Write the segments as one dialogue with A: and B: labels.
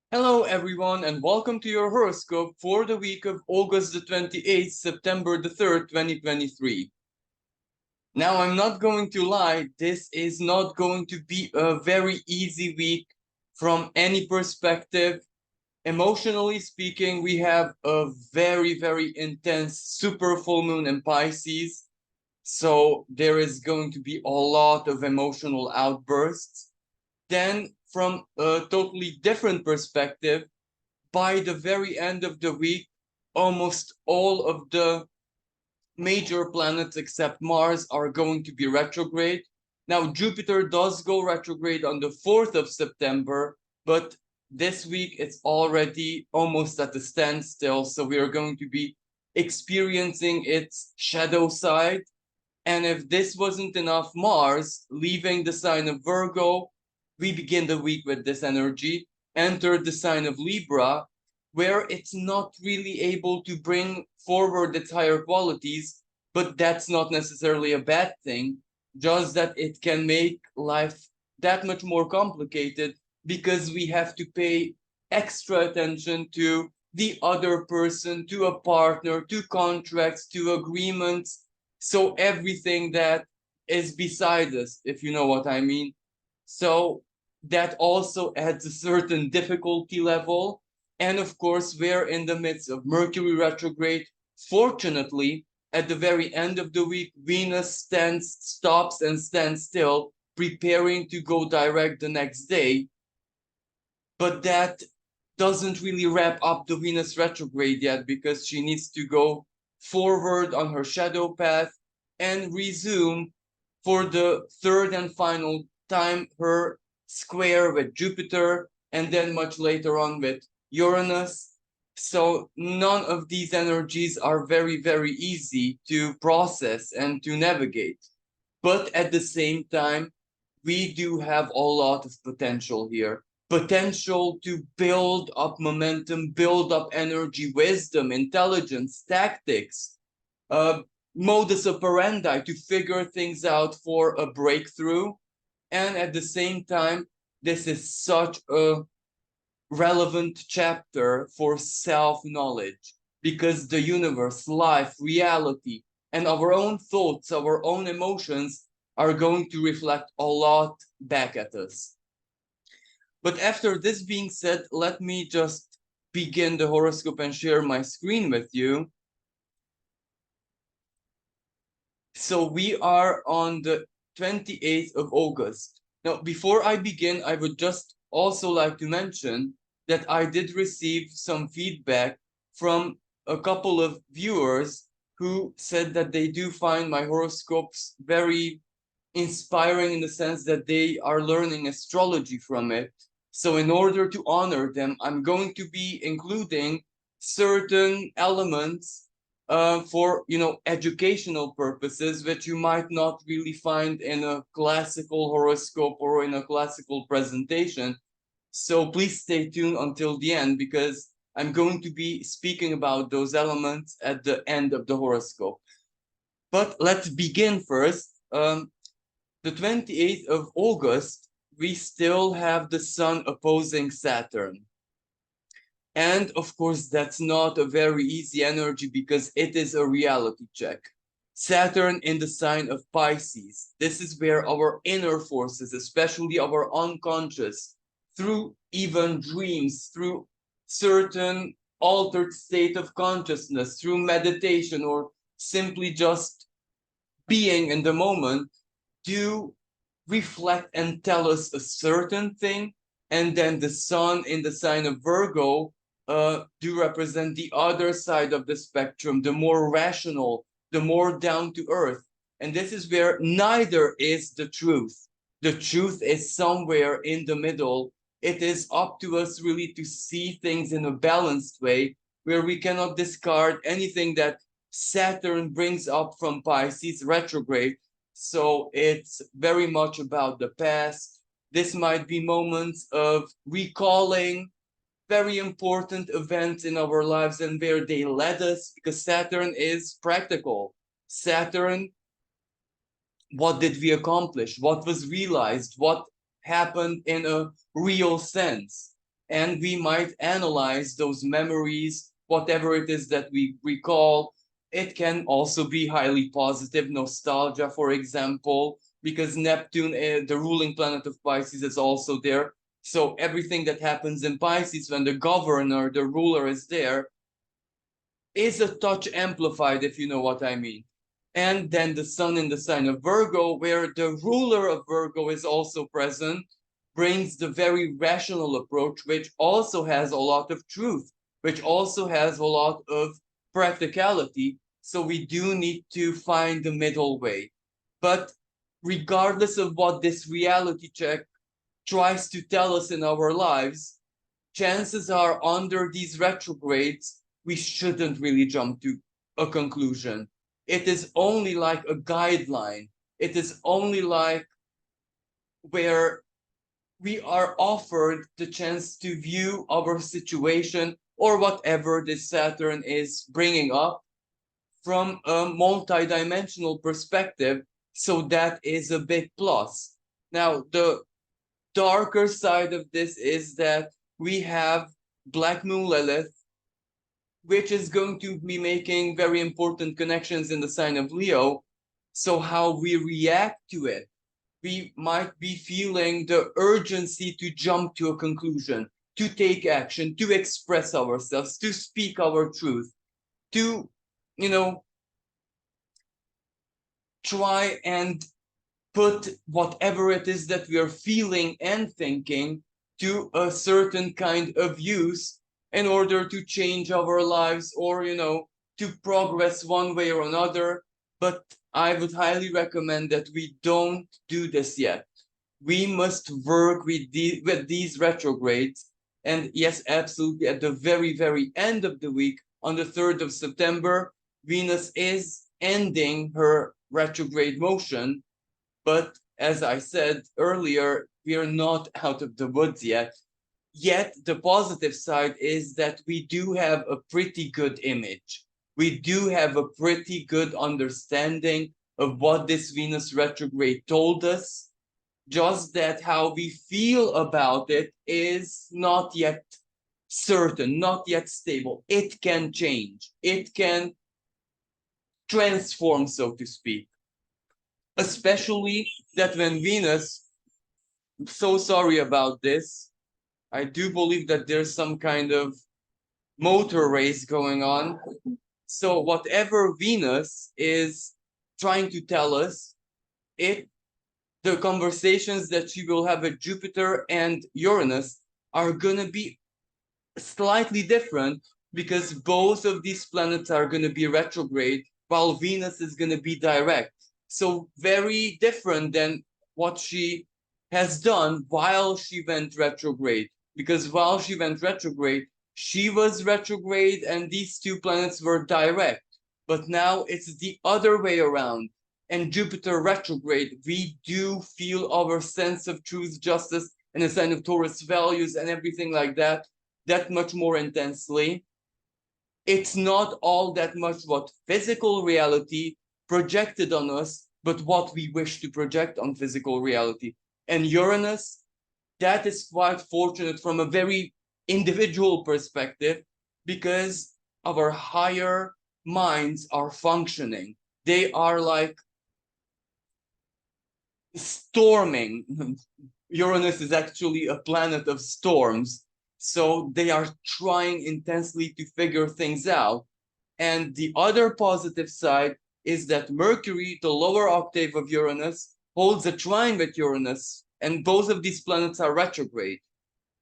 A: Hello everyone and welcome to your horoscope for the week of August the 28th, September the 3rd, 2023. Now I'm not going to lie, this is not going to be a very easy week from any perspective. Emotionally speaking, we have a very intense super full moon in Pisces. So there is going to be a lot of emotional outbursts. Then from a totally different perspective, by the very end of the week, almost all of the major planets except Mars are going to be retrograde. Now, Jupiter does go retrograde on the 4th of September, but this week it's already almost at a standstill. So we are going to be experiencing its shadow side. And if this wasn't enough, Mars leaving the sign of Virgo, we begin the week with this energy, enter the sign of Libra, where it's not really able to bring forward its higher qualities, but that's not necessarily a bad thing, just that it can make life that much more complicated because we have to pay extra attention to the other person, to a partner, to contracts, to agreements. So everything that is beside us, if you know what I mean. So that also adds a certain difficulty level. And of course, we're in the midst of Mercury retrograde. Fortunately, at the very end of the week, Venus stops and stands still, preparing to go direct the next day. But that doesn't really wrap up the Venus retrograde yet because she needs to go forward on her shadow path and resume for the third and final time her square with Jupiter and then much later on with Uranus. So none of these energies are very easy to process and to navigate. But at the same time, we do have a lot of potential here. Potential to build up momentum, build up energy, wisdom, intelligence, tactics, uh, modus operandi to figure things out for a breakthrough. And at the same time, this is such a relevant chapter for self-knowledge because the universe, life, reality, and our own thoughts, our own emotions are going to reflect a lot back at us. But after this being said, let me just begin the horoscope and share my screen with you. So we are on the 28th of August. Now, before I begin, I would just also like to mention that I did receive some feedback from a couple of viewers who said that they do find my horoscopes very inspiring in the sense that they are learning astrology from it. So in order to honor them, I'm going to be including certain elements for educational purposes that you might not really find in a classical horoscope or in a classical presentation. So please stay tuned until the end because I'm going to be speaking about those elements at the end of the horoscope. But let's begin first. The 28th of August, we still have the Sun opposing Saturn. And of course, that's not a very easy energy because it is a reality check. Saturn in the sign of Pisces. This is where our inner forces, especially our unconscious, through even dreams, through certain altered state of consciousness, through meditation, or simply just being in the moment, do reflect and tell us a certain thing. And then the Sun in the sign of Virgo do represent the other side of the spectrum, the more rational, the more down to earth. And this is where neither is the truth. The truth is somewhere in the middle. It is up to us really to see things in a balanced way where we cannot discard anything that Saturn brings up from Pisces retrograde. So it's very much about the past. This might be moments of recalling very important events in our lives and where they led us, because Saturn is practical. Saturn, what did we accomplish? What was realized? What happened in a real sense? and we might analyze those memories, whatever it is that we recall. It can also be highly positive, nostalgia, for example, because Neptune, the ruling planet of Pisces, is also there. So everything that happens in Pisces when the governor, the ruler, is there, is a touch amplified, if you know what I mean. And then the sun in the sign of Virgo, where the ruler of Virgo is also present, brings the very rational approach, which also has a lot of truth, which also has a lot of practicality. So we do need to find the middle way. But regardless of what this reality check tries to tell us in our lives, chances are under these retrogrades, we shouldn't really jump to a conclusion. It is only like a guideline. It is only like where we are offered the chance to view our situation or whatever this Saturn is bringing up from a multidimensional perspective. So that is a big plus. Now, the darker side of this is that we have Black Moon Lilith, which is going to be making very important connections in the sign of Leo. So how we react to it, we might be feeling the urgency to jump to a conclusion, to take action, to express ourselves, to speak our truth, to, try and put whatever it is that we are feeling and thinking to a certain kind of use in order to change our lives or, to progress one way or another. But I would highly recommend that we don't do this yet. We must work with these retrogrades. And yes, absolutely, at the very, very end of the week, on the 3rd of September, Venus is ending her retrograde motion. But as I said earlier, we are not out of the woods yet. Yet the positive side is that we do have a pretty good image. We do have a pretty good understanding of what this Venus retrograde told us. Just that how we feel about it is not yet certain, not yet stable. It can change. It can transform, so to speak. Especially that when Venus, I'm so sorry about this, I do believe that there's some kind of motor race going on. So whatever Venus is trying to tell us, the conversations that she will have with Jupiter and Uranus are going to be slightly different because both of these planets are going to be retrograde while Venus is going to be direct. So very different than what she has done while she went retrograde. Because while she went retrograde, she was retrograde and these two planets were direct. But now it's the other way around. And Jupiter retrograde, we do feel our sense of truth, justice, and the sign of Taurus values and everything like that much more intensely. It's not all that much what physical reality projected on us, but what we wish to project on physical reality. And Uranus, that is quite fortunate from a very individual perspective because our higher minds are functioning. They are like storming. Uranus is actually a planet of storms. So they are trying intensely to figure things out. And the other positive side is that Mercury, the lower octave of Uranus, holds a trine with Uranus, and both of these planets are retrograde.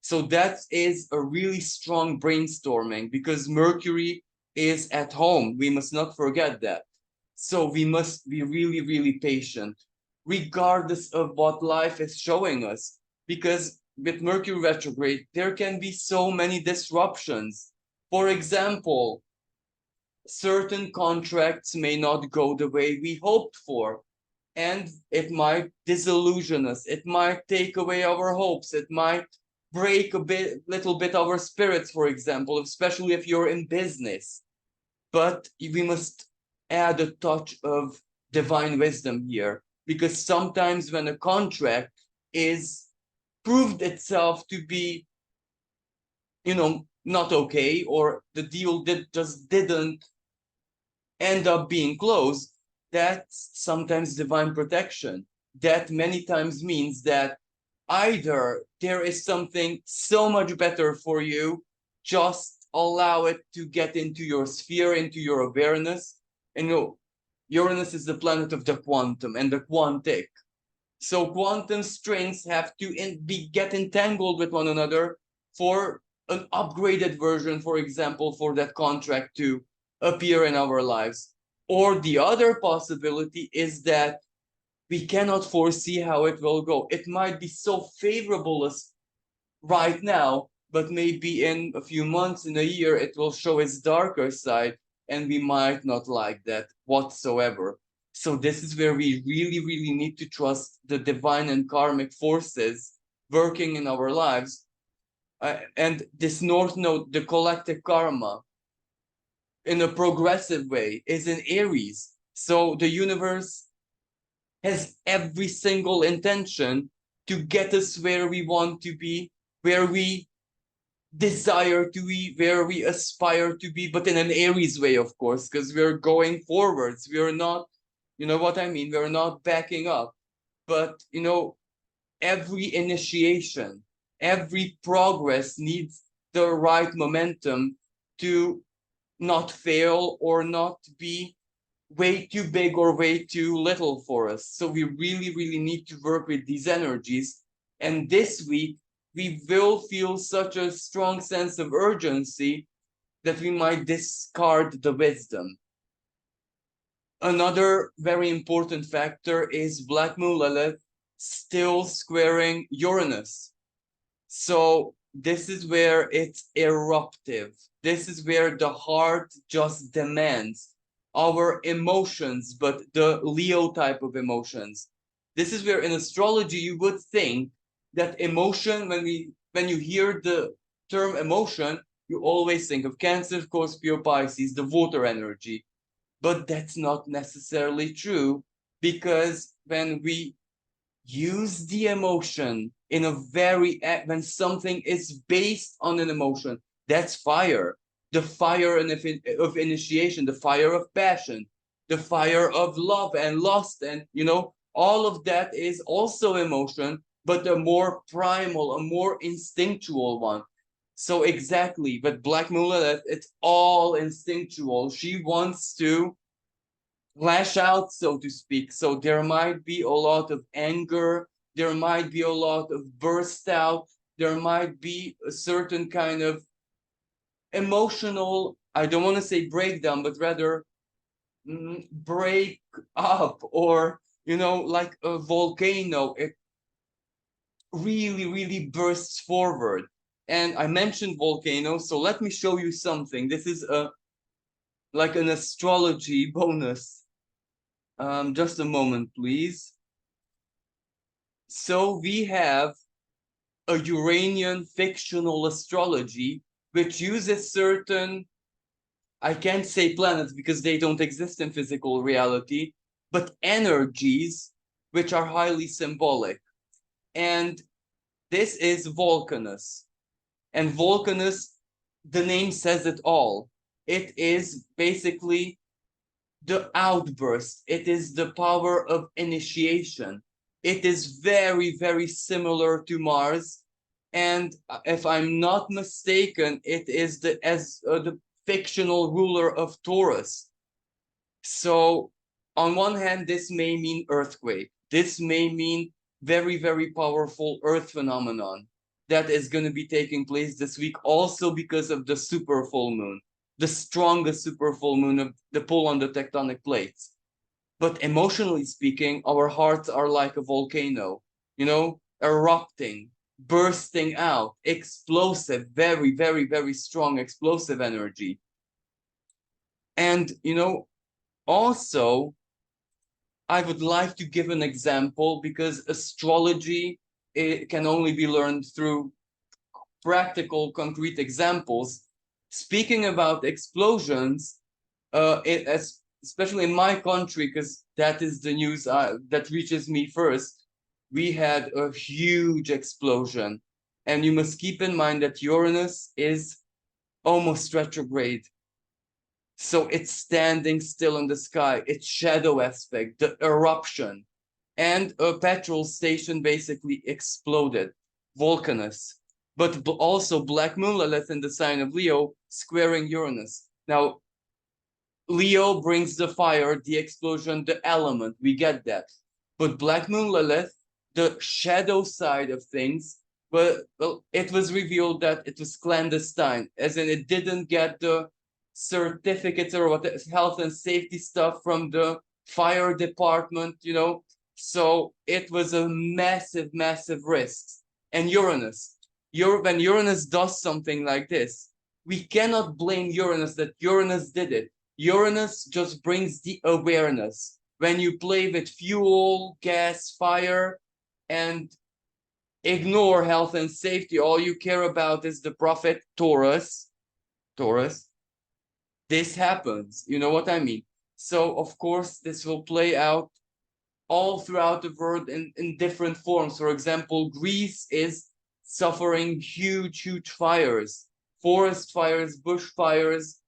A: So that is a really strong brainstorming because Mercury is at home. We must not forget that. So we must be really, really patient, regardless of what life is showing us, because with Mercury retrograde, there can be so many disruptions. For example, certain contracts may not go the way we hoped for, and it might disillusion us. It might take away our hopes. It might break little bit our spirits, for example, especially if you're in business. But we must add a touch of divine wisdom here, because sometimes when a contract is proved itself to be not okay, or the deal just didn't end up being closed, that's sometimes divine protection. That many times means that either there is something so much better for you, just allow it to get into your sphere, into your awareness. And Uranus is the planet of the quantum and the quantic. So quantum strings have to get entangled with one another for an upgraded version, for example, for that contract to appear in our lives. Or the other possibility is that we cannot foresee how it will go. It might be so favorable as right now, but maybe in a few months, in a year, it will show its darker side, and we might not like that whatsoever. So this is where we really, really need to trust the divine and karmic forces working in our lives. And this North Node, the collective karma, in a progressive way, is in Aries. So the universe has every single intention to get us where we want to be, where we desire to be, where we aspire to be, but in an Aries way, of course, because we're going forwards. We're not, you know what I mean? We're not backing up. But, every initiation, every progress needs the right momentum to not fail or not be way too big or way too little for us. So we really, really need to work with these energies. And this week, we will feel such a strong sense of urgency that we might discard the wisdom. Another very important factor is Black Moon Lilith still squaring Uranus. So this is where it's eruptive. This is where the heart just demands our emotions, but the Leo type of emotions. This is where in astrology you would think that emotion, when you hear the term emotion, you always think of Cancer, Scorpio, Pisces, the water energy. But that's not necessarily true, because when we use the emotion in a when something is based on an emotion, that's fire. The fire of initiation, the fire of passion, the fire of love and lust, and all of that is also emotion, but a more primal, a more instinctual one. So exactly, but Black Moon, it's all instinctual. She wants to lash out, so to speak. So there might be a lot of anger, there might be a lot of burst out, there might be a certain kind of emotional, I don't want to say breakdown, but rather break up, or like a volcano, it really, really bursts forward. And I mentioned volcano, so let me show you something. This is like an astrology bonus. Just a moment, please. So we have a Uranian fictional astrology, which uses certain, I can't say planets because they don't exist in physical reality, but energies which are highly symbolic. And this is Vulcanus. And Vulcanus, the name says it all. It is basically the outburst. It is the power of initiation. It is very, very similar to Mars. And if I'm not mistaken, it is the fictional ruler of Taurus. So on one hand, this may mean earthquake. This may mean very, very powerful earth phenomenon that is going to be taking place this week, also because of the super full moon, the strongest super full moon of the pull on the tectonic plates. But emotionally speaking, our hearts are like a volcano, erupting, bursting out, explosive, very, very, very strong explosive energy. And, also, I would like to give an example, because astrology, it can only be learned through practical, concrete examples. Speaking about explosions, especially in my country, because that is the news that reaches me first, we had a huge explosion. And you must keep in mind that Uranus is almost retrograde. So it's standing still in the sky. Its shadow aspect, the eruption, and a petrol station basically exploded, volcanoes. But also Black Moon Lilith in the sign of Leo squaring Uranus. Now, Leo brings the fire, the explosion, the element. We get that. But Black Moon Lilith, the shadow side of things, but well, it was revealed that it was clandestine, as in it didn't get the certificates or what health and safety stuff from the fire department, So it was a massive, massive risk. And Uranus, when Uranus does something like this, we cannot blame Uranus that Uranus did it. Uranus just brings the awareness. When you play with fuel, gas, fire, and ignore health and safety, all you care about is the profit, Taurus. This happens, you know what I mean? So, of course, this will play out all throughout the world in different forms. For example, Greece is suffering huge, huge fires, forest fires, bush fires.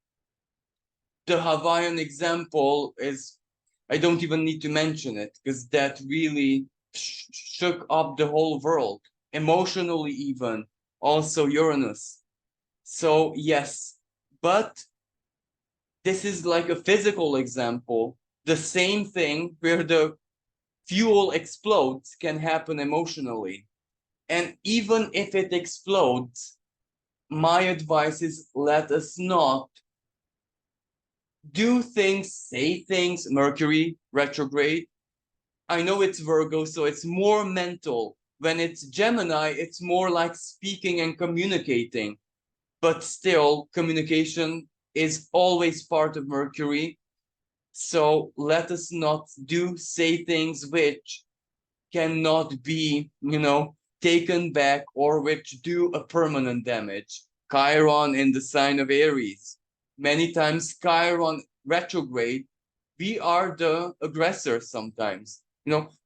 A: The Hawaiian example is, I don't even need to mention it, because that really shook up the whole world, emotionally even, also Uranus. So, yes, but this is like a physical example. The same thing where the fuel explodes can happen emotionally. And even if it explodes, my advice is let us not do things, say things, Mercury, retrograde. I know it's Virgo, so it's more mental. When it's Gemini, it's more like speaking and communicating. But still, communication is always part of Mercury. So let us not say things which cannot be, taken back or which do a permanent damage. Chiron in the sign of Aries. Many times Chiron retrograde, we are the aggressor sometimes.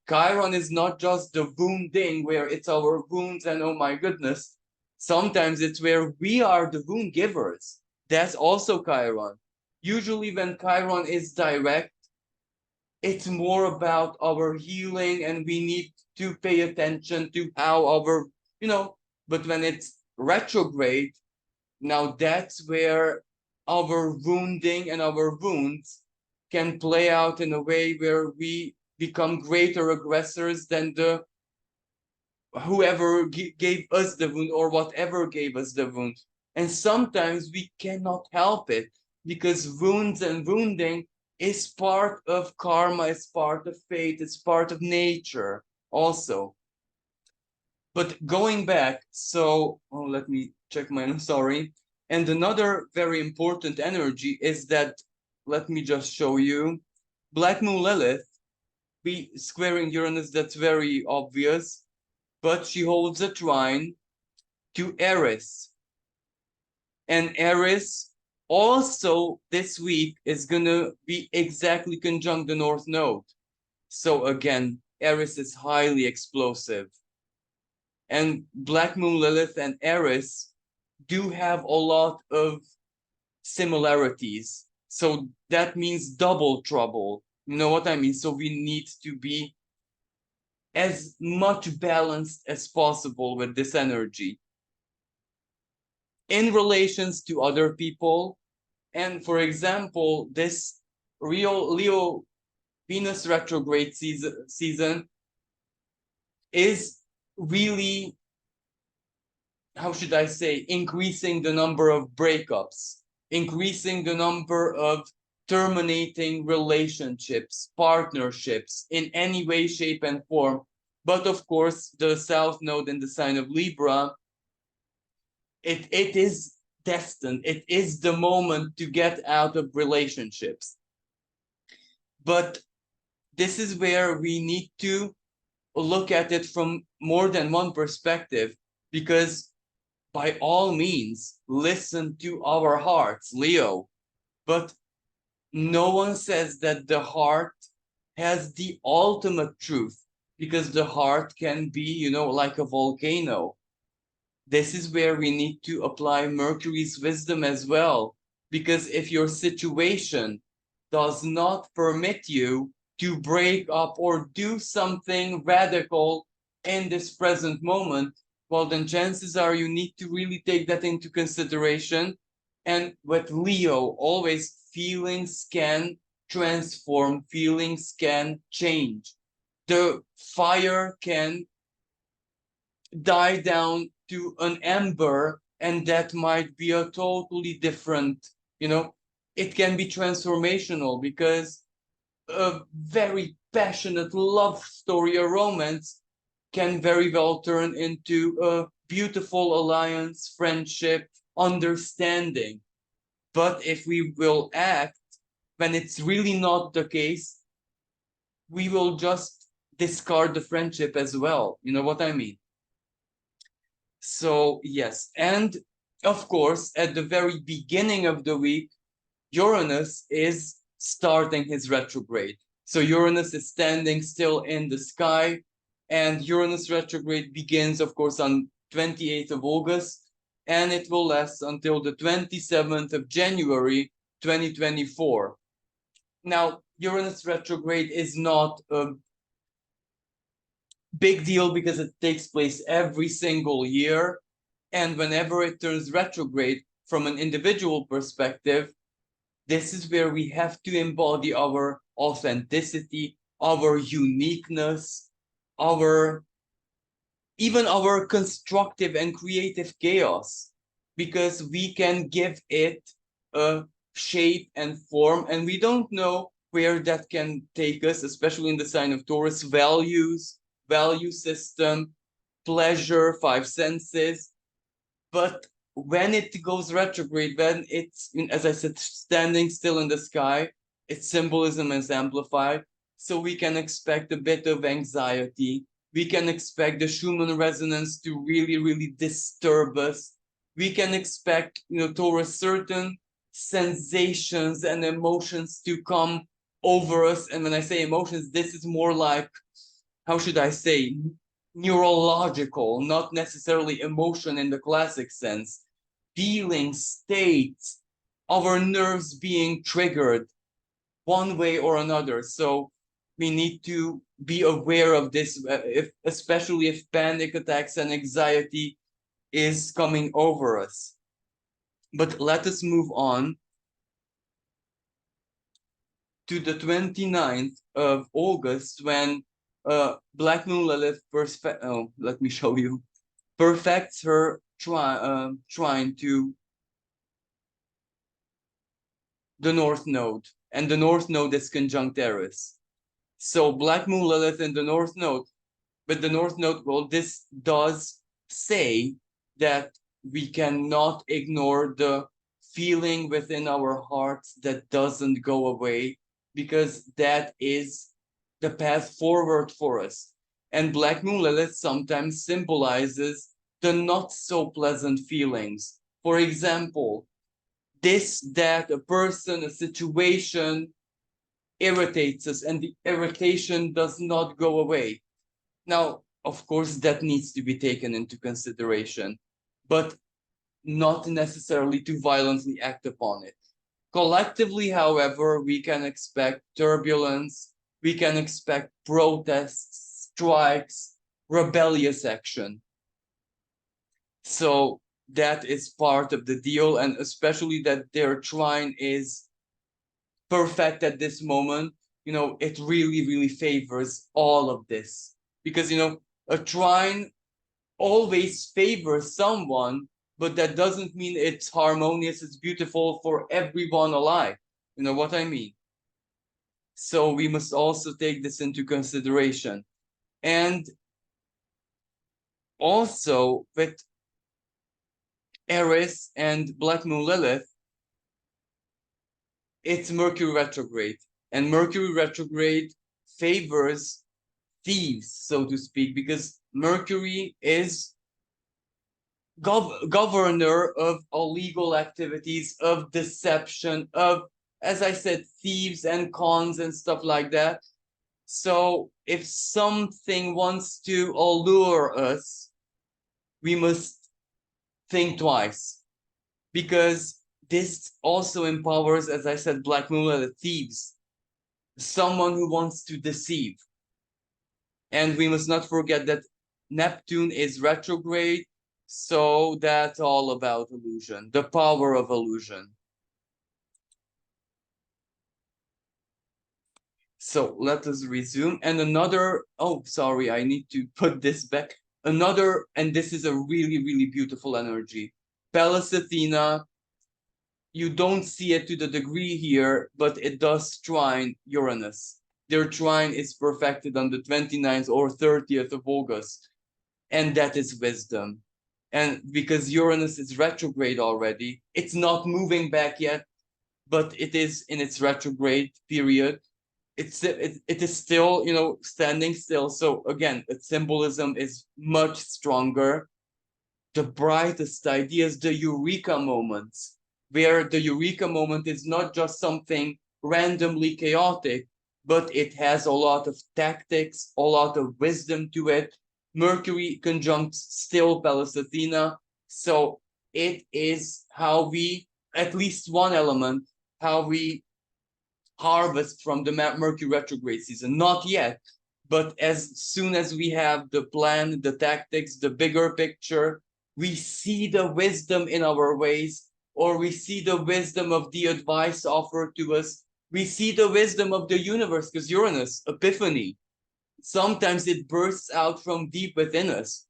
A: Chiron is not just the wounding where it's our wounds and oh my goodness. Sometimes it's where we are the wound givers. That's also Chiron. Usually when Chiron is direct, it's more about our healing and we need to pay attention to how but when it's retrograde, now that's where our wounding and our wounds can play out in a way where we become greater aggressors than the whoever gave us the wound or whatever gave us the wound. And sometimes we cannot help it because wounds and wounding is part of karma, is part of fate, it's part of nature also. But going back, let me check my, sorry. And another very important energy is that, let me just show you, Black Moon Lilith, be squaring Uranus, that's very obvious, but she holds a trine to Aries. And Aries also this week is going to be exactly conjunct the North Node. So again, Aries is highly explosive. And Black Moon Lilith and Aries do have a lot of similarities. So that means double trouble. You know what I mean? So we need to be as much balanced as possible with this energy in relations to other people. And for example, this real Leo Venus retrograde season is really, how should I say, increasing the number of breakups, increasing the number of terminating relationships, partnerships in any way, shape, and form. But of course, the South Node in the sign of Libra, it is destined. It is the moment to get out of relationships. But this is where we need to look at it from more than one perspective, because by all means, listen to our hearts, Leo. But no one says that the heart has the ultimate truth, because the heart can be, like a volcano. This is where we need to apply Mercury's wisdom as well. Because if your situation does not permit you to break up or do something radical in this present moment, well, then chances are you need to really take that into consideration. And with Leo, always feelings can transform, feelings can change. The fire can die down to an ember, and that might be a totally different, it can be transformational, because a very passionate love story or romance can very well turn into a beautiful alliance, friendship, understanding. But if we will act when it's really not the case, we will just discard the friendship as well. You know what I mean? So, yes. And of course, at the very beginning of the week, Uranus is starting his retrograde. So Uranus is standing still in the sky, and Uranus retrograde begins, of course, on 28th of August, and it will last until the 27th of January, 2024. Now, Uranus retrograde is not a big deal because it takes place every single year, and whenever it turns retrograde, from an individual perspective, this is where we have to embody our authenticity, our uniqueness, even our constructive and creative chaos, because we can give it a shape and form, and we don't know where that can take us, especially in the sign of Taurus. Values, value system, pleasure, five senses. But when it goes retrograde, when it's, as I said, standing still in the sky, its symbolism is amplified. So we can expect a bit of anxiety. We can expect the Schumann resonance to really, really disturb us. We can expect, Taurus, certain sensations and emotions to come over us. And when I say emotions, this is more like, how should I say, neurological, not necessarily emotion in the classic sense. Feeling states, our nerves being triggered one way or another. So we need to be aware of this, especially if panic attacks and anxiety is coming over us. But let us move on to the 29th of August, when Black Moon Lilith let me show you, perfects her trine to the North Node, and the North Node is conjunct Aries. So Black Moon Lilith in the North Node, but the North Node, well, this does say that we cannot ignore the feeling within our hearts that doesn't go away, because that is the path forward for us. And Black Moon Lilith sometimes symbolizes the not so pleasant feelings. For example, that a person, a situation irritates us, and the irritation does not go away. Now, of course, that needs to be taken into consideration, but not necessarily to violently act upon it. Collectively, however, we can expect turbulence, we can expect protests, strikes, rebellious action. So that is part of the deal, and especially that their trine is perfect at this moment, it really, really favors all of this. Because, a trine always favors someone, but that doesn't mean it's harmonious, it's beautiful for everyone alive. You know what I mean? So we must also take this into consideration. And also with Aries and Black Moon Lilith, it's Mercury retrograde. And Mercury retrograde favors thieves, so to speak, because Mercury is governor of illegal activities, of deception, of, as I said, thieves and cons and stuff like that. So if something wants to allure us, we must think twice, because this also empowers, as I said, Black Moon, the thieves, someone who wants to deceive. And we must not forget that Neptune is retrograde, so that's all about illusion, the power of illusion. So let us resume. And another, oh, sorry, I need to put this back. Another, and this is a really, really beautiful energy. Pallas Athena, you don't see it to the degree here, but it does trine Uranus. Their trine is perfected on the 29th or 30th of August. And that is wisdom. And because Uranus is retrograde already, it's not moving back yet, but it is in its retrograde period. It is still, you know, standing still. So again, its symbolism is much stronger. The brightest ideas, the eureka moments, where the eureka moment is not just something randomly chaotic, but it has a lot of tactics, a lot of wisdom to it. Mercury conjunct still Pallas Athena. So it is how we, at least one element, how we harvest from the Mercury retrograde season. Not yet, but as soon as we have the plan, the tactics, the bigger picture, we see the wisdom in our ways, or we see the wisdom of the advice offered to us. We see the wisdom of the universe, because Uranus, epiphany, sometimes it bursts out from deep within us.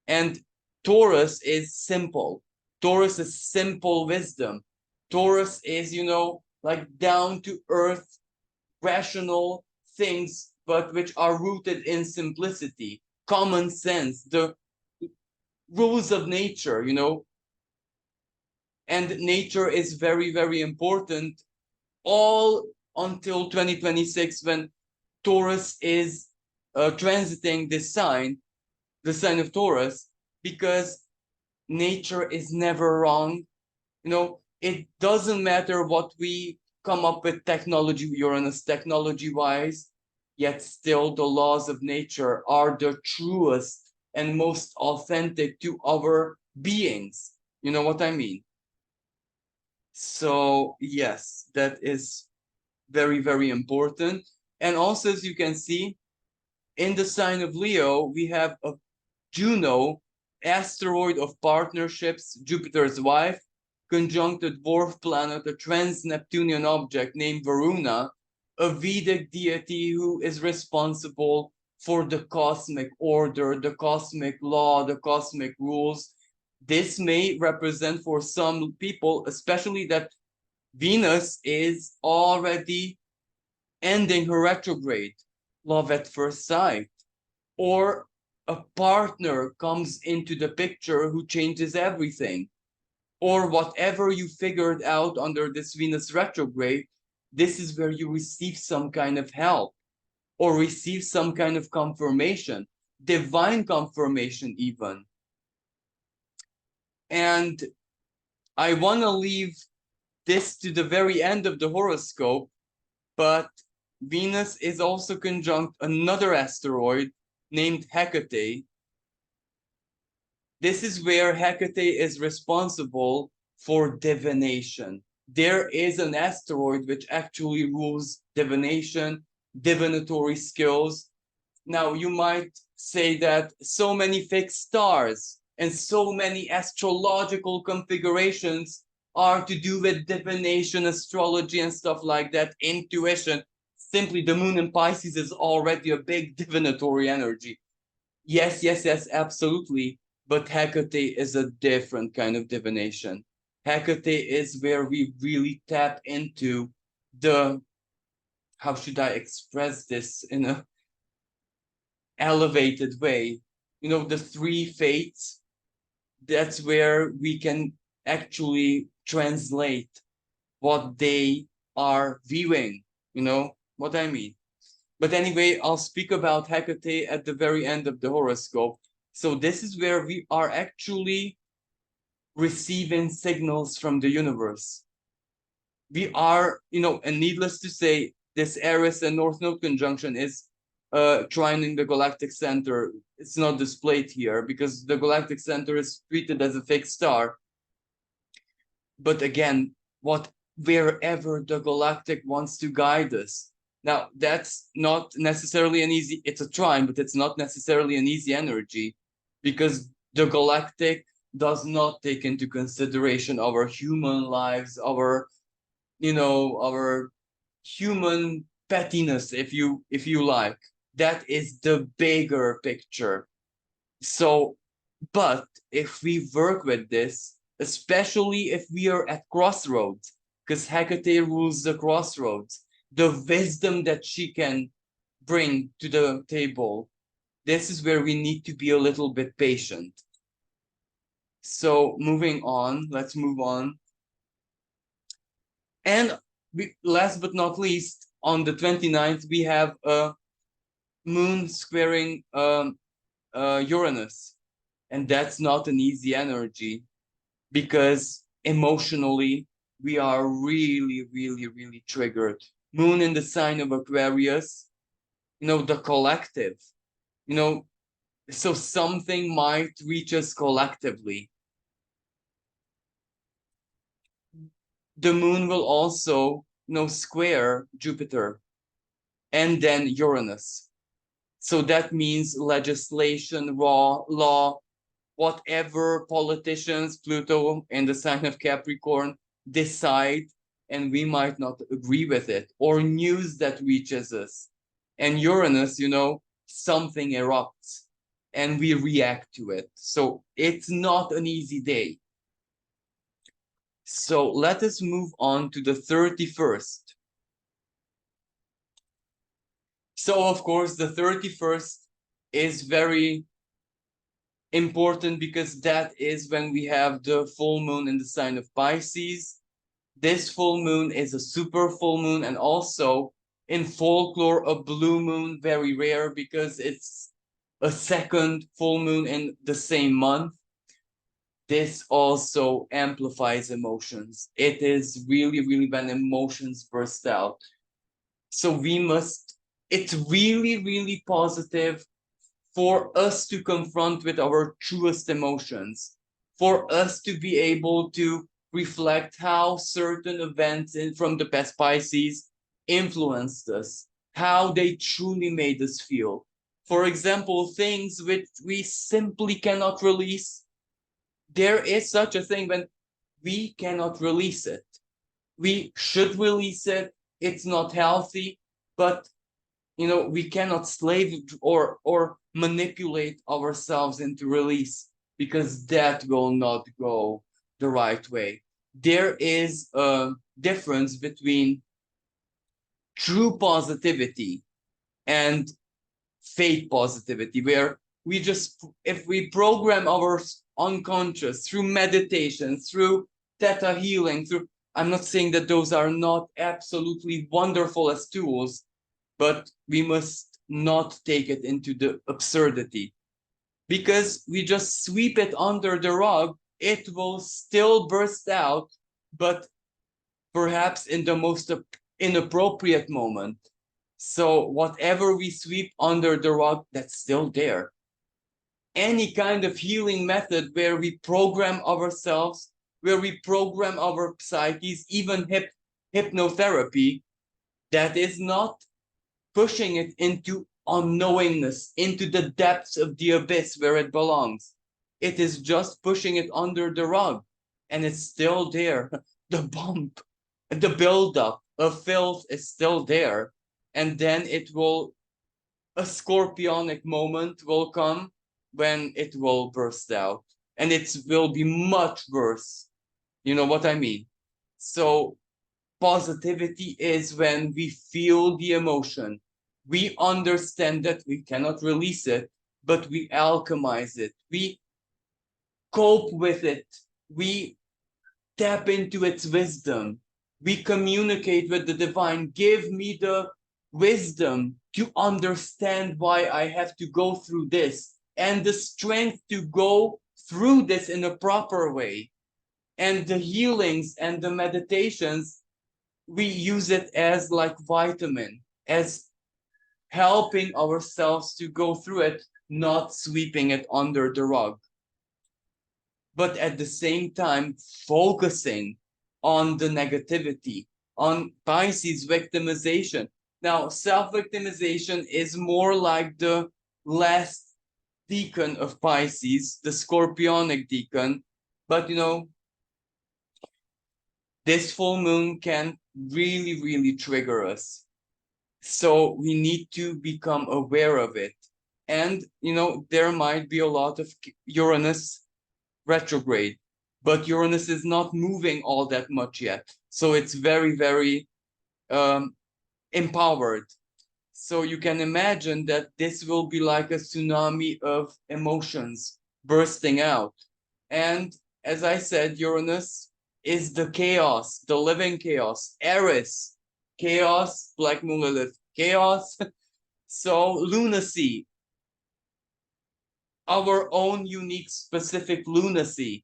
A: And Taurus is simple. Taurus is simple wisdom. Taurus is, you know, like down to earth, rational things, but which are rooted in simplicity, common sense, the rules of nature, you know. And nature is very, very important all until 2026, when Taurus is transiting this sign, the sign of Taurus, because nature is never wrong. You know, it doesn't matter what we come up with technology, Uranus technology-wise, yet still the laws of nature are the truest and most authentic to our beings. You know what I mean? So yes, that is very, very important. And also, as you can see, in the sign of Leo, we have a Juno, asteroid of partnerships, Jupiter's wife, conjunct a dwarf planet, a trans-Neptunian object named Varuna, a Vedic deity who is responsible for the cosmic order, the cosmic law, the cosmic rules. This may represent for some people, especially that Venus is already ending her retrograde, love at first sight, or a partner comes into the picture who changes everything, or whatever you figured out under this Venus retrograde, this is where you receive some kind of help or receive some kind of confirmation, divine confirmation even. And I want to leave this to the very end of the horoscope, but Venus is also conjunct another asteroid named Hecate. This is where Hecate is responsible for divination. There is an asteroid which actually rules divination, divinatory skills. Now, you might say that so many fixed stars and so many astrological configurations are to do with divination, astrology, and stuff like that, intuition. Simply, the moon in Pisces is already a big divinatory energy. Yes, yes, yes, absolutely. But Hecate is a different kind of divination. Hecate is where we really tap into the, how should I express this in a elevated way? You know, the three fates, that's where we can actually translate what they are viewing, you know what I mean? But anyway, I'll speak about Hecate at the very end of the horoscope. So this is where we are actually receiving signals from the universe. We are, you know, and needless to say, this Aries and North Node conjunction is trining the galactic center. It's not displayed here because the galactic center is treated as a fixed star. But again, wherever the galactic wants to guide us. Now, that's not necessarily an easy, it's a trine, but it's not necessarily an easy energy, because the galactic does not take into consideration our human lives, our human pettiness, if you like. That is the bigger picture. So, but if we work with this, especially if we are at crossroads, because Hecate rules the crossroads, the wisdom that she can bring to the table, this is where we need to be a little bit patient. So moving on, let's move on. And last but not least, on the 29th, we have a moon squaring Uranus. And that's not an easy energy, because emotionally, we are really, really, really triggered. Moon in the sign of Aquarius, the collective, so something might reach us collectively. The moon will also, square Jupiter and then Uranus. So that means legislation, law, whatever politicians, Pluto in the sign of Capricorn, decide, and we might not agree with it, or news that reaches us. And Uranus, something erupts and we react to it. So it's not an easy day. So let us move on to the 31st. So of course, the 31st is very important because that is when we have the full moon in the sign of Pisces. This full moon is a super full moon, and also in folklore, a blue moon, very rare because it's a second full moon in the same month. This also amplifies emotions. It is really, really when emotions burst out. So it's really, really positive for us to confront with our truest emotions, for us to be able to reflect how certain events from the past Pisces influenced us, how they truly made us feel. For example, things which we simply cannot release. There is such a thing when we cannot release it. We should release it. It's not healthy, but we cannot slave or manipulate ourselves into release, because that will not go the right way. There is a difference between true positivity and fake positivity, where if we program our unconscious through meditation, through theta healing, I'm not saying that those are not absolutely wonderful as tools, but we must not take it into the absurdity, because we just sweep it under the rug. It will still burst out, but perhaps in the most inappropriate moment. So whatever we sweep under the rug, that's still there. Any kind of healing method where we program ourselves, where we program our psyches, even hypnotherapy, that is not pushing it into unknowingness, into the depths of the abyss where it belongs. It is just pushing it under the rug, and it's still there. The bump, the buildup of filth is still there. And then a scorpionic moment will come when it will burst out, and it will be much worse. You know what I mean? So positivity is when we feel the emotion. We understand that we cannot release it, but we alchemize it. We cope with it. We tap into its wisdom. We communicate with the divine. Give me the wisdom to understand why I have to go through this, and the strength to go through this in a proper way. And the healings and the meditations, we use it as like vitamin, as helping ourselves to go through it, not sweeping it under the rug. But at the same time, focusing on the negativity, on Pisces victimization. Now, self-victimization is more like the last decan of Pisces, the scorpionic decan. But this full moon can really, really trigger us. So we need to become aware of it. And, there might be a lot of Uranus retrograde, but Uranus is not moving all that much yet. So it's very, very empowered. So you can imagine that this will be like a tsunami of emotions bursting out. And as I said, Uranus is the chaos, the living chaos. Aries, chaos, Black Moon Lilith, chaos. So lunacy, our own unique specific lunacy,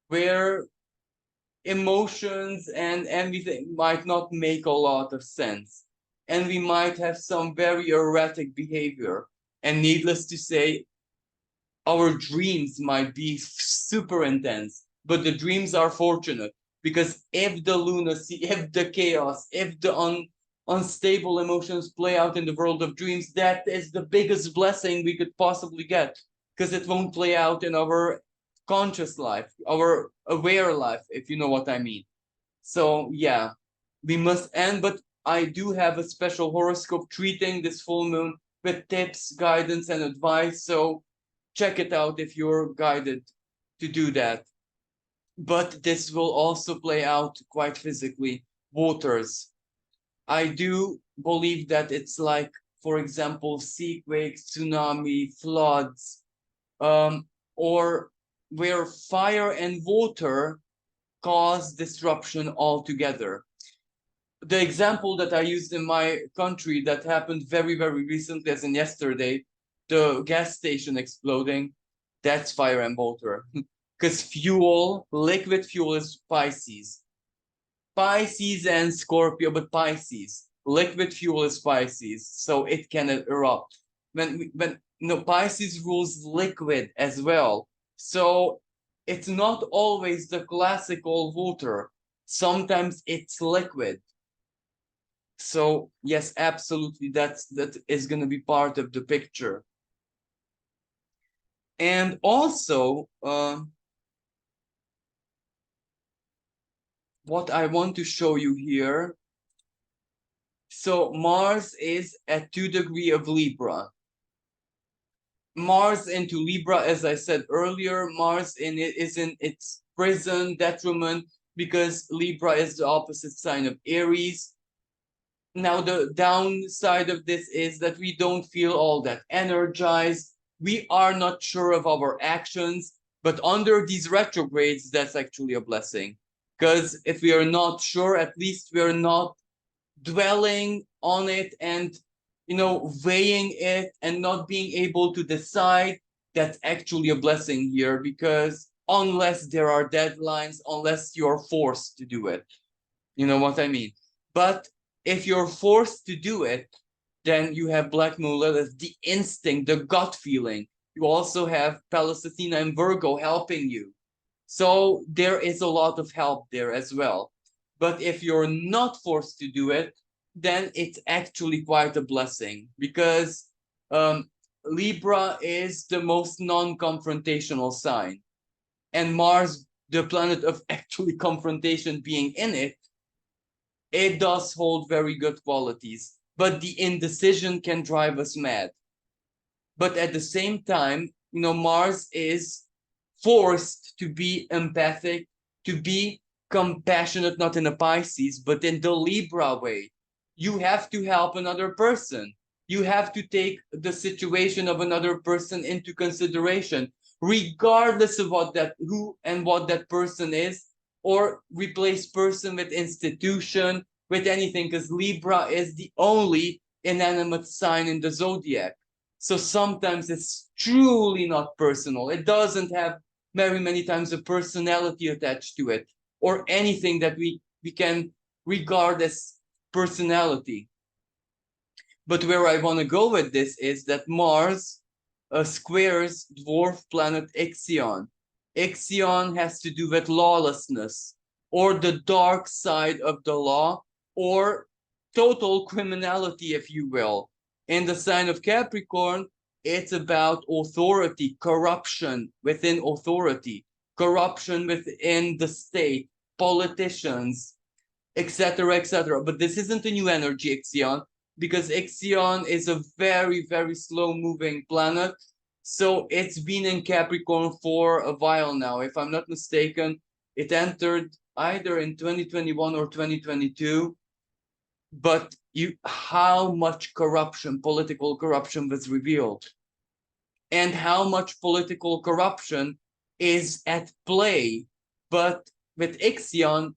A: where emotions and everything might not make a lot of sense. And we might have some very erratic behavior. And needless to say, our dreams might be super intense, but the dreams are fortunate because if the lunacy, if the chaos, if the unstable emotions play out in the world of dreams, that is the biggest blessing we could possibly get, because it won't play out in our conscious life, our aware life, if you know what I mean. So yeah, we must end, but I do have a special horoscope treating this full moon with tips, guidance, and advice. So check it out if you're guided to do that. But this will also play out quite physically. Waters. I do believe that it's like, for example, seaquakes, tsunami, floods, or where fire and water cause disruption altogether. The example that I used in my country that happened very, very recently, as in yesterday, the gas station exploding, that's fire and water. Because fuel, liquid fuel is Pisces. Pisces and Scorpio, but Pisces. Liquid fuel is Pisces, so it can erupt. When Pisces rules liquid as well. So it's not always the classical water. Sometimes it's liquid. So yes, absolutely, that is going to be part of the picture. And also, what I want to show you here. So Mars is at 2 degrees of Libra. Mars into Libra, as I said earlier, Mars is in its prison, detriment, because Libra is the opposite sign of Aries. Now, the downside of this is that we don't feel all that energized. We are not sure of our actions, but under these retrogrades, that's actually a blessing. Because if we are not sure, at least we are not dwelling on it and, weighing it and not being able to decide. That's actually a blessing here, because unless there are deadlines, unless you're forced to do it, you know what I mean? But if you're forced to do it, then you have Black Moon Lilith, the instinct, the gut feeling. You also have Pallastina and Virgo helping you. So there is a lot of help there as well. But if you're not forced to do it, then it's actually quite a blessing, because Libra is the most non-confrontational sign. And Mars, the planet of actually confrontation being in it, it does hold very good qualities, but the indecision can drive us mad. But at the same time, Mars is forced to be empathic, to be compassionate, not in a Pisces, but in the Libra way. You have to help another person. You have to take the situation of another person into consideration, regardless of who and what that person is, or replace person with institution, with anything, because Libra is the only inanimate sign in the zodiac. So sometimes it's truly not personal. It doesn't have very many times a personality attached to it, or anything that we can regard as personality. But where I want to go with this is that Mars squares dwarf planet Ixion. Ixion has to do with lawlessness, or the dark side of the law, or total criminality, if you will. In the sign of Capricorn, it's about authority, corruption within authority, corruption within the state, politicians, etc., etc. But this isn't a new energy, Ixion, because Ixion is a very, very slow moving planet. So it's been in Capricorn for a while now. If I'm not mistaken, it entered either in 2021 or 2022. But how much corruption, political corruption was revealed, and how much political corruption is at play. But with Ixion,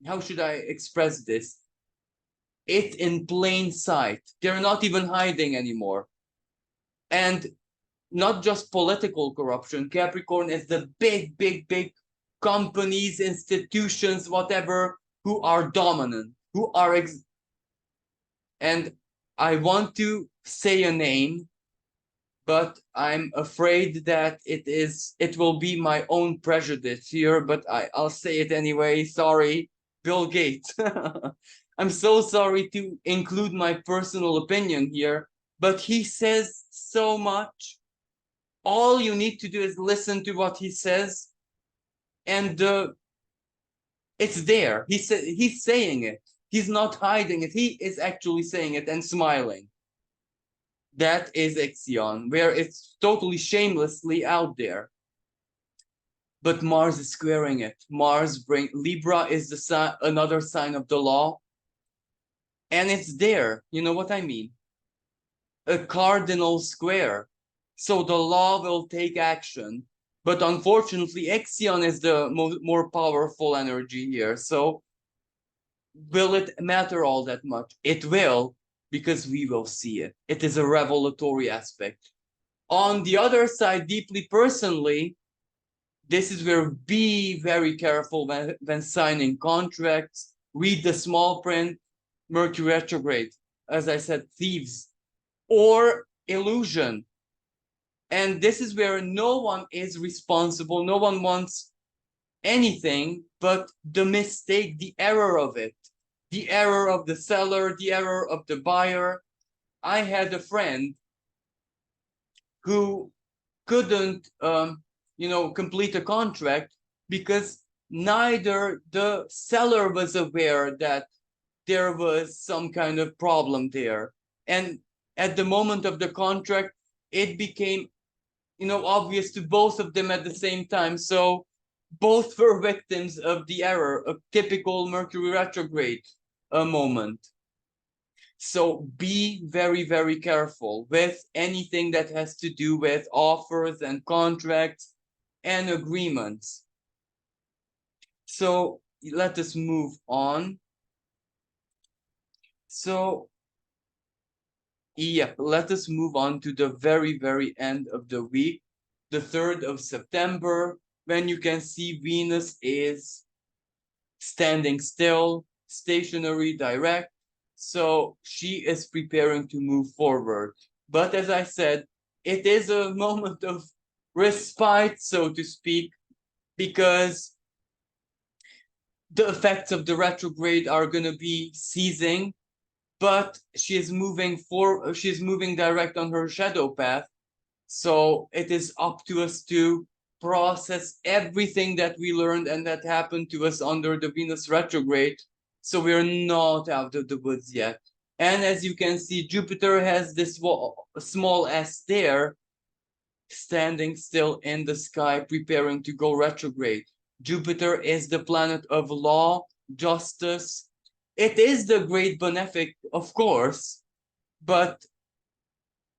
A: how should I express this? It's in plain sight. They're not even hiding anymore. And not just political corruption. Capricorn is the big, big, big companies, institutions, whatever, who are dominant, who are and I want to say a name, but I'm afraid that it will be my own prejudice here, but I'll say it anyway. Sorry, Bill Gates. I'm so sorry to include my personal opinion here, but he says so much. All you need to do is listen to what he says, and it's there. He's saying it. He's not hiding it. He is actually saying it and smiling. That is Ixion, where it's totally shamelessly out there. But Mars is squaring it. Libra is another sign of the law. And it's there. You know what I mean? A cardinal square. So the law will take action. But unfortunately, Ixion is the more powerful energy here. So will it matter all that much? It will, because we will see it. It is a revelatory aspect. On the other side, deeply personally, this is where be very careful when signing contracts. Read the small print. Mercury retrograde, as I said, thieves or illusion. And this is where no one is responsible. No one wants anything but the mistake, the error of it, the error of the seller, the error of the buyer. I had a friend who couldn't, complete a contract because neither the seller was aware that there was some kind of problem there. And at the moment of the contract, it became, obvious to both of them at the same time. So both were victims of the error, a typical Mercury retrograde moment. So be very, very careful with anything that has to do with offers and contracts and agreements. So let us move on. So, yeah, let us move on to the very, very end of the week, the 3rd of September, when you can see Venus is standing still, stationary, direct. So she is preparing to move forward. But as I said, it is a moment of respite, so to speak, because the effects of the retrograde are going to be ceasing, but she is moving direct on her shadow path. So it is up to us to process everything that we learned and that happened to us under the Venus retrograde. So we're not out of the woods yet. And as you can see, Jupiter has this small s there, standing still in the sky, preparing to go retrograde. Jupiter is the planet of law, justice. It is the great benefic, of course, but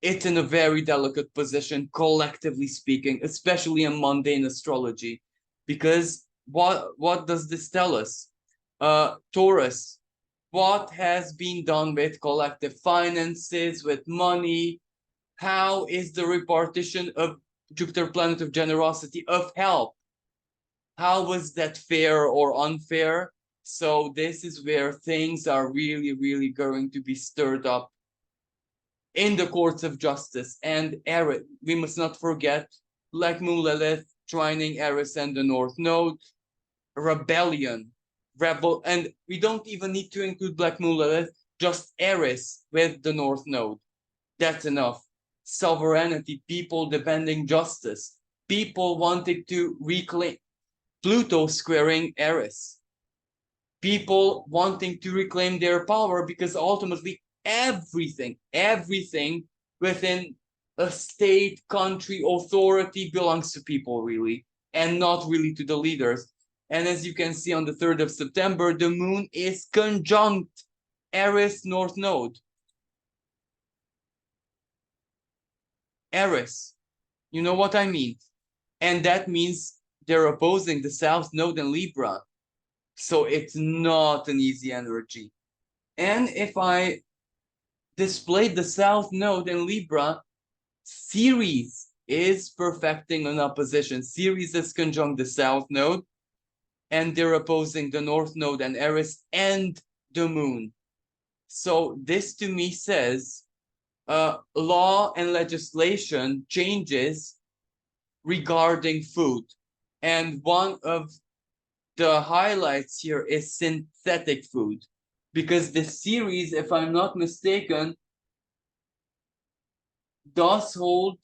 A: it's in a very delicate position, collectively speaking, especially in mundane astrology. Because what does this tell us? Taurus, what has been done with collective finances, with money? How is the repartition of Jupiter, planet of generosity, of help? How was that fair or unfair? So this is where things are really, really going to be stirred up in the courts of justice. And Aries, we must not forget, Black Moon Lilith trining Aries and the North Node, rebellion, rebel, and we don't even need to include Black Moon Lilith, just Aries with the North Node. That's enough. Sovereignty, people demanding justice, people wanting to reclaim Pluto squaring Aries, people wanting to reclaim their power, because ultimately everything within a state, country, authority belongs to people, really, and not really to the leaders. And as you can see on the 3rd of September, the moon is conjunct Aries North Node. Aries, you know what I mean? And that means they're opposing the South Node in Libra. So it's not an easy energy. And if I displayed the South Node in Libra, Ceres is perfecting an opposition. Ceres is conjunct the South Node, and they're opposing the North Node and Aries and the Moon. So this to me says law and legislation changes regarding food. And one of the highlights here is synthetic food, because the Ceres, if I'm not mistaken, does hold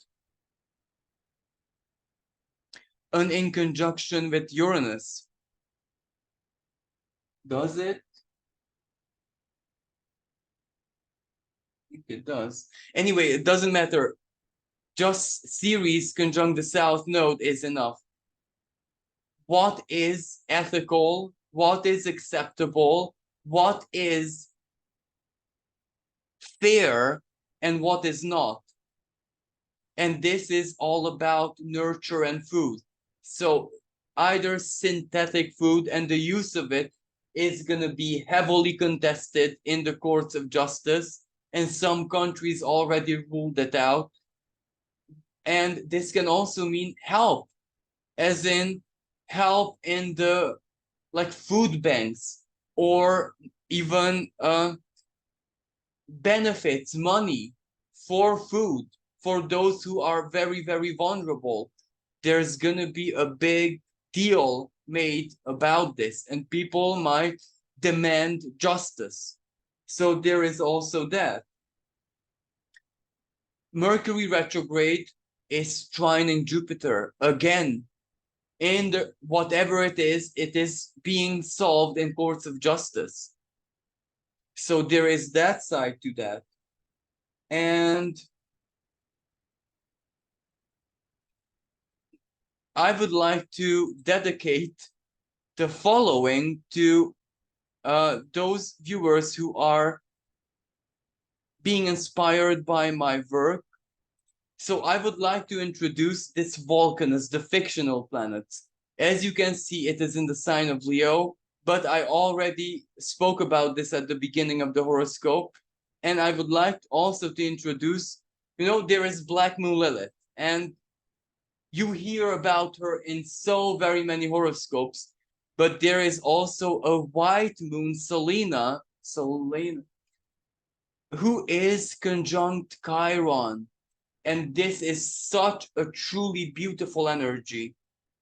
A: an in conjunction with Uranus. Does it? I think it does. Anyway, it doesn't matter. Just Ceres conjunct the South Node is enough. What is ethical? What is acceptable? What is fair? And what is not? And this is all about nurture and food. So either synthetic food and the use of it is going to be heavily contested in the courts of justice, and some countries already ruled it out. And this can also mean help, as in help in the like food banks, or even benefits, money for food for those who are very, very vulnerable. There's going to be a big deal made about this, and people might demand justice. So there is also that. Mercury retrograde is trining Jupiter again. In the, whatever it is being solved in courts of justice. So there is that side to that. And I would like to dedicate the following to those viewers who are being inspired by my work. So I would like to introduce this Vulcanus, the fictional planet. As you can see, it is in the sign of Leo, but I already spoke about this at the beginning of the horoscope. And I would like also to introduce, there is Black Moon Lilith, and you hear about her in so very many horoscopes, but there is also a white moon, Selena, who is conjunct Chiron. And this is such a truly beautiful energy,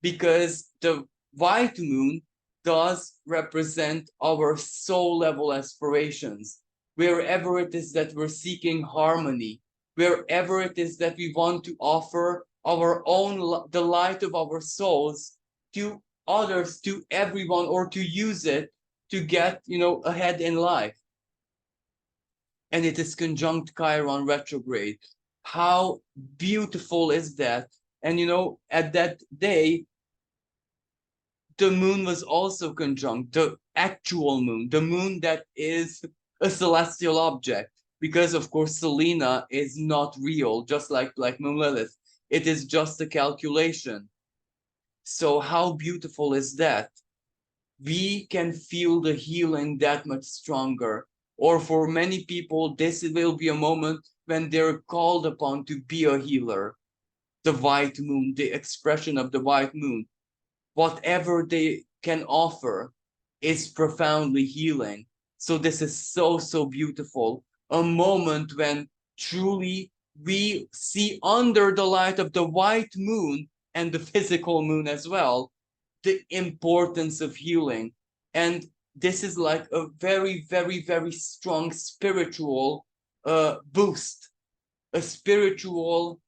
A: because the white moon does represent our soul level aspirations. Wherever it is that we're seeking harmony, wherever it is that we want to offer our own, the light of our souls to others, to everyone, or to use it to get, ahead in life. And it is conjunct Chiron retrograde. How beautiful is that? And at that day, the moon was also conjunct the actual moon, the moon that is a celestial object, because of course Selena is not real, just like Black Moon Lilith. It is just a calculation. So how beautiful is that? We can feel the healing that much stronger. Or for many people, this will be a moment when they're called upon to be a healer. The white moon, the expression of the white moon, whatever they can offer, is profoundly healing. So this is so, so beautiful. A moment when truly we see under the light of the white moon and the physical moon as well, the importance of healing. And this is like a very, very, very strong spiritual boost, a spiritual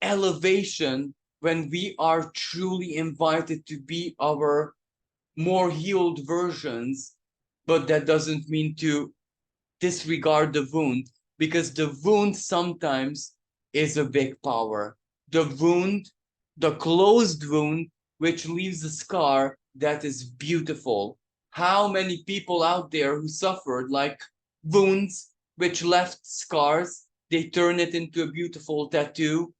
A: elevation when we are truly invited to be our more healed versions. But that doesn't mean to disregard the wound, because the wound sometimes is a big power. The wound, the closed wound, which leaves a scar, that is beautiful. How many people out there who suffered like wounds which left scars, they turn it into a beautiful tattoo,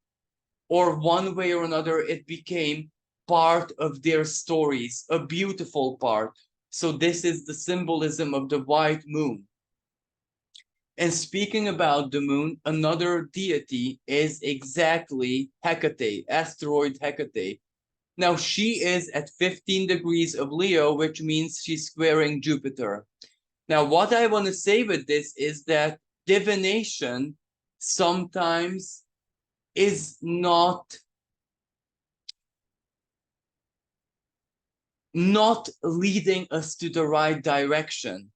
A: or one way or another it became part of their stories, a beautiful part. So this is the symbolism of the white moon. And speaking about the moon, another deity is exactly Hecate, asteroid Hecate. Now she is at 15 degrees of Leo, which means she's squaring Jupiter. Now what I want to say with this is that divination sometimes is not leading us to the right direction,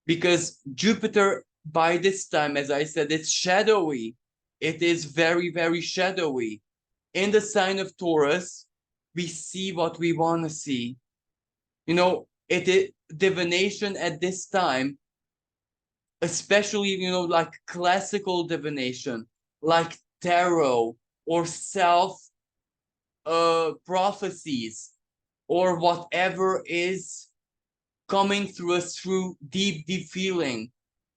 A: because Jupiter by this time, as I said, it's shadowy. It is very, very shadowy. In the sign of Taurus, we see what we want to see. You know, it is divination at this time, especially, you know, like classical divination, like tarot or self prophecies, or whatever is coming through us through deep, deep feeling.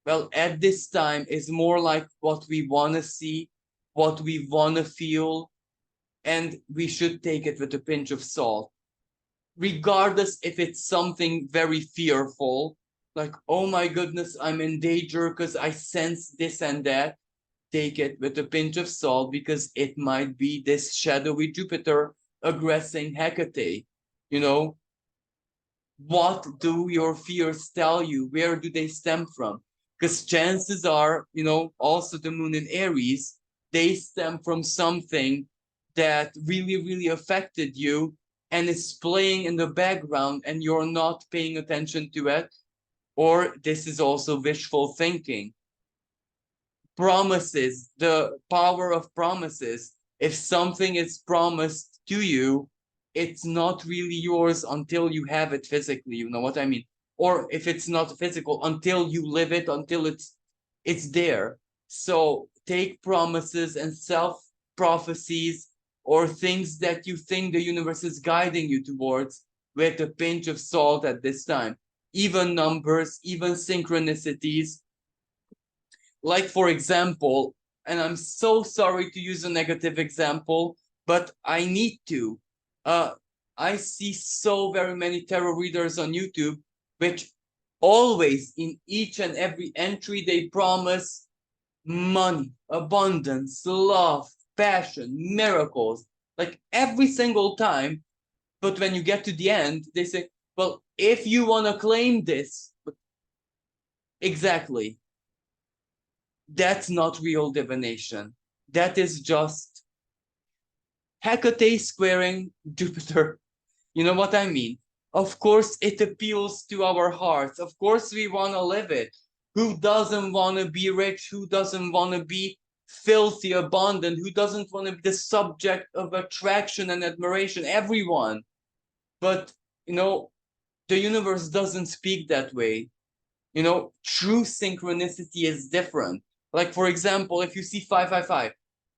A: Well, at this time is more like what we want to see, what we want to feel, and we should take it with a pinch of salt. Regardless if it's something very fearful, like, oh my goodness, I'm in danger because I sense this and that, take it with a pinch of salt, because it might be this shadowy Jupiter aggressing Hecate. You know, what do your fears tell you? Where do they stem from? Because chances are, you know, also the moon in Aries, they stem from something that really, really affected you and is playing in the background and you're not paying attention to it. Or this is also wishful thinking. Promises, the power of promises. If something is promised to you, it's not really yours until you have it physically, you know what I mean? Or if it's not physical, until you live it, until it's there. So take promises and self prophecies or things that you think the universe is guiding you towards with a pinch of salt at this time. Even numbers, even synchronicities, like for example, and I'm so sorry to use a negative example, but I need to. uh I see so very many tarot readers on YouTube which always in each and every entry they promise money, abundance, love, passion, miracles, like every single time. But when you get to the end they say, well, if you want to claim this, exactly, that's not real divination. That is just Hecate squaring Jupiter. You know what I mean? Of course, it appeals to our hearts. Of course, we want to live it. Who doesn't want to be rich? Who doesn't want to be filthy, abundant? Who doesn't want to be the subject of attraction and admiration? Everyone. But, you know, the universe doesn't speak that way. You know, true synchronicity is different. Like, for example, if you see 555,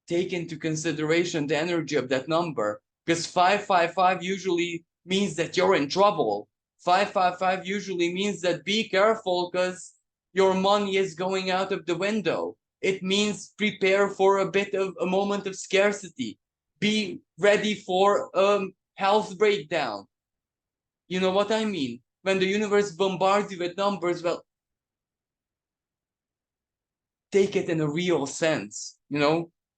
A: take into consideration the energy of that number, because 555 usually means that you're in trouble. 555 usually means that be careful because your money is going out of the window. It means prepare for a bit of a moment of scarcity. Be ready for health breakdown. You know what I mean? When the universe bombards you with numbers, well, take it in a real sense,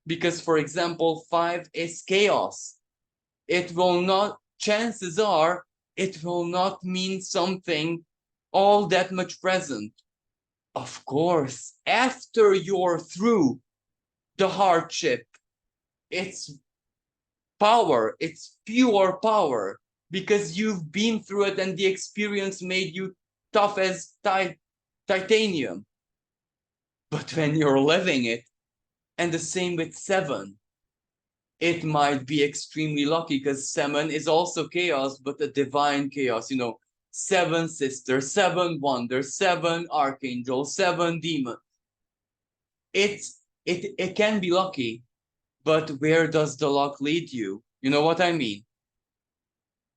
A: because, for example, 5 is chaos. It will not, chances are it will not mean something all that much present. Of course, after you're through the hardship, it's power, it's pure power, because you've been through it and the experience made you tough as titanium. But when you're living it, and the same with 7, it might be extremely lucky, because 7 is also chaos, but a divine chaos. 7 sisters, 7 wonders, 7 archangels, 7 demons. It can be lucky, but where does the luck lead you? You know what I mean?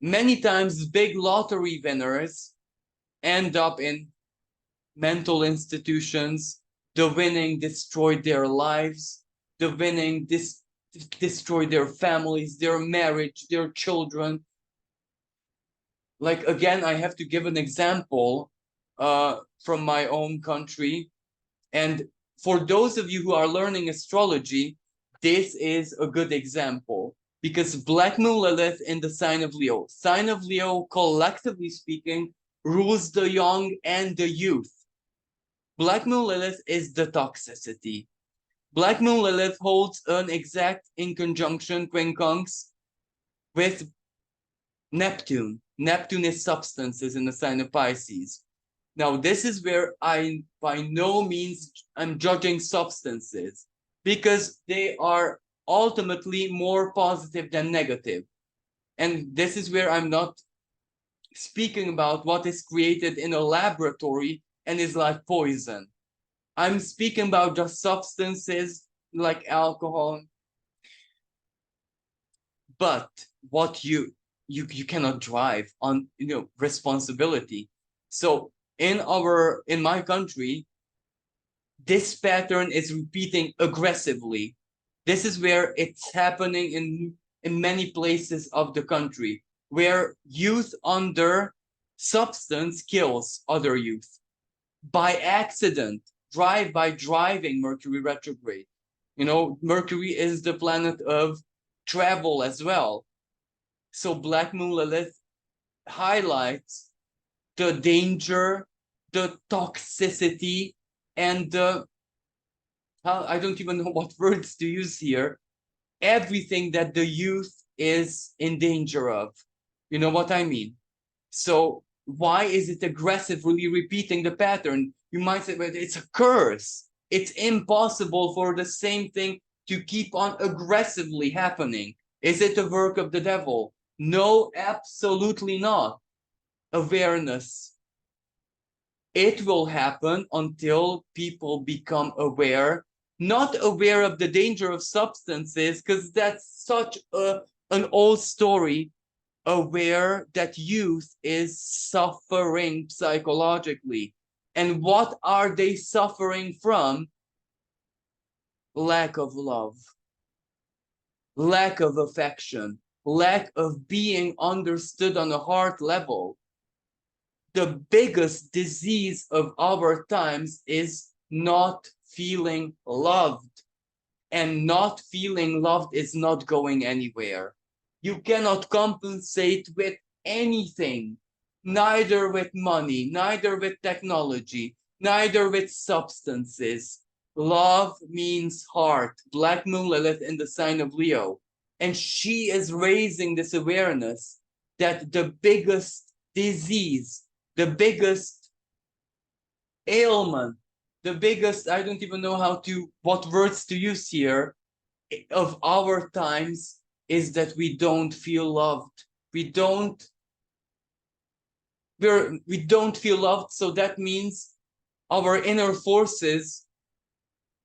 A: Many times big lottery winners end up in mental institutions. The winning destroyed their lives. The winning destroyed their families, their marriage, their children. Like, again, I have to give an example from my own country. And for those of you who are learning astrology, this is a good example, because Black Moon Lilith in the sign of Leo. Sign of Leo, collectively speaking, rules the young and the youth. Black Moon Lilith is the toxicity. Black Moon Lilith holds an exact in conjunction quincunx with Neptune. Neptune is substances in the sign of Pisces. Now, this is where I, by no means, I'm judging substances, because they are ultimately more positive than negative. And this is where I'm not speaking about what is created in a laboratory and is like poison. I'm speaking about just substances like alcohol. But what you cannot drive on, responsibility. So in my country, this pattern is repeating aggressively. This is where it's happening in many places of the country, where youth under substance kills other youth by accident, by driving Mercury retrograde. Mercury is the planet of travel as well. So Black Moon Lilith highlights the danger, the toxicity, and I don't even know what words to use here, everything that the youth is in danger of. You know what I mean? So why is it aggressively repeating the pattern? You might say, but it's a curse. It's impossible for the same thing to keep on aggressively happening. Is it a work of the devil? No, absolutely not. Awareness. It will happen until people become aware, not aware of the danger of substances, because that's such an old story. Aware that youth is suffering psychologically. And what are they suffering from? Lack of love, lack of affection, lack of being understood on a heart level. The biggest disease of our times is not feeling loved. And not feeling loved is not going anywhere. You cannot compensate with anything, neither with money, neither with technology, neither with substances. Love means heart. Black Moon Lilith in the sign of Leo. And she is raising this awareness that the biggest disease, the biggest ailment, the biggest, I don't even know what words to use here, of our times is that we don't feel loved. We don't feel loved. So that means our inner forces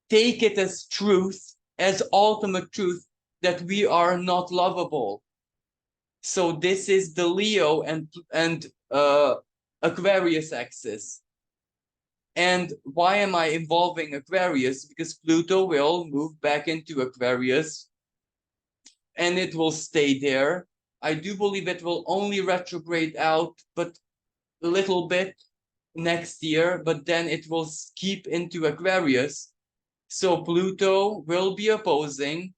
A: take it as truth, as ultimate truth, that we are not lovable. So this is the Leo and Aquarius axis. And why am I involving Aquarius? Because Pluto will move back into Aquarius and it will stay there. I do believe it will only retrograde out, but a little bit next year, but then it will keep into Aquarius. So Pluto will be opposing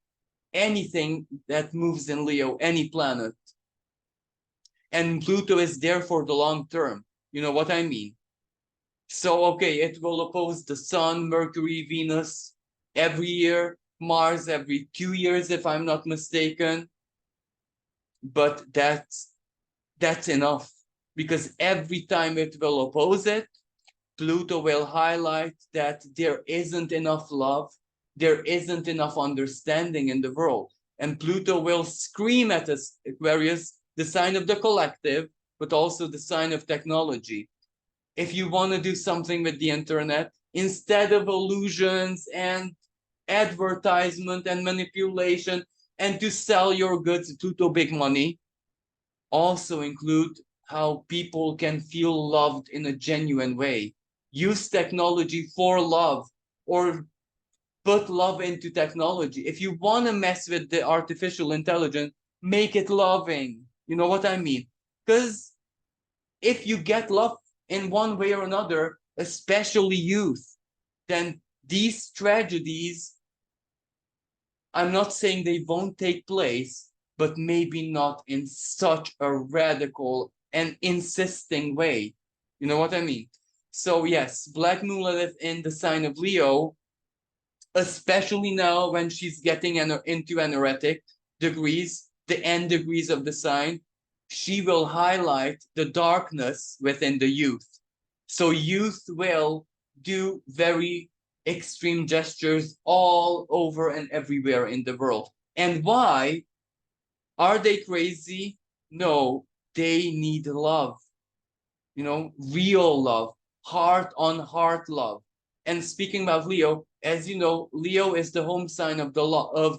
A: anything that moves in Leo, any planet. And Pluto is there for the long term. You know what I mean? So, okay, it will oppose the Sun, Mercury, Venus every year, Mars every 2 years, if I'm not mistaken. But that's enough, because every time it will oppose it, Pluto will highlight that there isn't enough love, there isn't enough understanding in the world. And Pluto will scream at us, Aquarius, the sign of the collective, but also the sign of technology. If you want to do something with the internet, instead of illusions and advertisement and manipulation, and to sell your goods to big money, also include how people can feel loved in a genuine way. Use technology for love, or put love into technology. If you want to mess with the artificial intelligence, make it loving. You know what I mean? Because if you get love in one way or another, especially youth, then these tragedies, I'm not saying they won't take place, but maybe not in such a radical and insisting way. You know what I mean? So yes, Black Moon Lilith in the sign of Leo, especially now when she's getting into anaretic degrees, the end degrees of the sign, she will highlight the darkness within the youth. So youth will do very extreme gestures all over and everywhere in the world. And why? Are they crazy? No, they need love. You know, real love, heart on heart love. And speaking about Leo, as you know, Leo is the home sign of the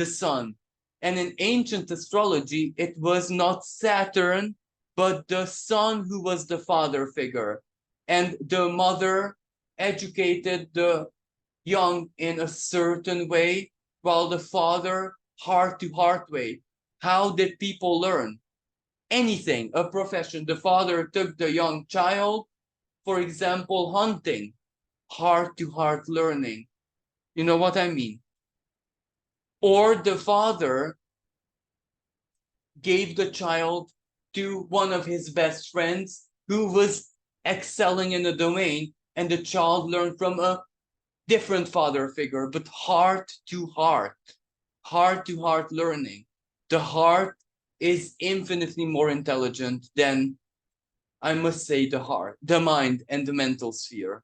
A: sun. And in ancient astrology, it was not Saturn, but the sun who was the father figure. And the mother educated the young in a certain way, while the father, heart to heart way. How did people learn? Anything, a profession. The father took the young child, for example, hunting, heart to heart learning. You know what I mean? Or the father gave the child to one of his best friends who was excelling in a domain, and the child learned from a different father figure, but heart to heart learning. The heart is infinitely more intelligent than, I must say, the mind and the mental sphere.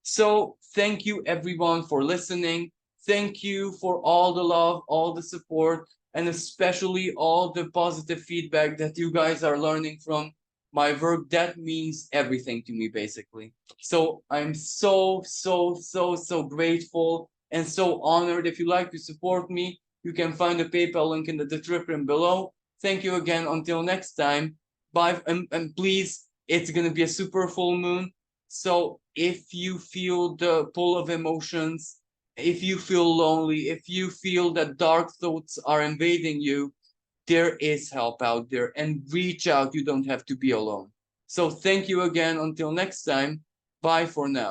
A: So thank you everyone for listening. Thank you for all the love, all the support, and especially all the positive feedback that you guys are learning from my work. That means everything to me, basically. So I'm so grateful and so honored. If you like to support me, you can find the PayPal link in the description below. Thank you again. Until next time. Bye. And please, it's going to be a super full moon. So if you feel the pull of emotions, if you feel lonely, if you feel that dark thoughts are invading you, there is help out there, and reach out. You don't have to be alone. So thank you again. Until next time. Bye for now.